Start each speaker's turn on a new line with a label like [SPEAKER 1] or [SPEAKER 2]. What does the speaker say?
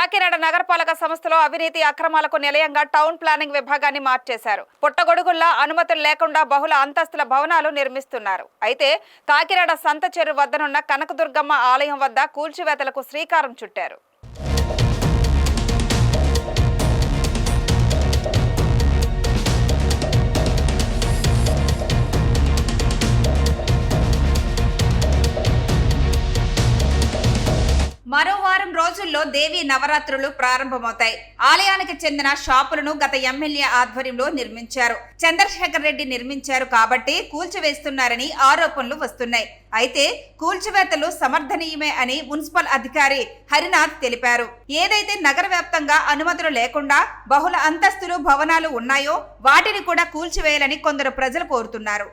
[SPEAKER 1] కాకినాడ నగరపాలక సంస్థలో అవినీతి అక్రమాలకు నిలయంగా టౌన్ ప్లానింగ్ విభాగాన్ని మార్చేశారు. పుట్టగొడుగుల్లా అనుమతులు లేకుండా బహుళ అంతస్తుల భవనాలు నిర్మిస్తున్నారు. అయితే కాకినాడ సంత చెరువు వద్దనున్న కనకదుర్గమ్మ ఆలయం వద్ద కూల్చివేతలకు శ్రీకారం చుట్టారు. మరో వారం రోజుల్లో దేవీ నవరాత్రులు ప్రారంభమవుతాయి. ఆలయానికి చెందిన షాపులను గత ఎమ్మెల్యే ఆధ్వర్యంలో నిర్మించారు. చంద్రశేఖర్ రెడ్డి నిర్మించారు కాబట్టి కూల్చివేస్తున్నారని ఆరోపణలు వస్తున్నాయి. అయితే కూల్చివేతలు సమర్థనీయమే అని మున్సిపల్ అధికారి హరినాథ్ తెలిపారు. ఏదైతే నగర వ్యాప్తంగా అనుమతులు లేకుండా బహుళ అంతస్తులు భవనాలు ఉన్నాయో వాటిని కూడా కూల్చివేయాలని కొందరు ప్రజలు కోరుతున్నారు.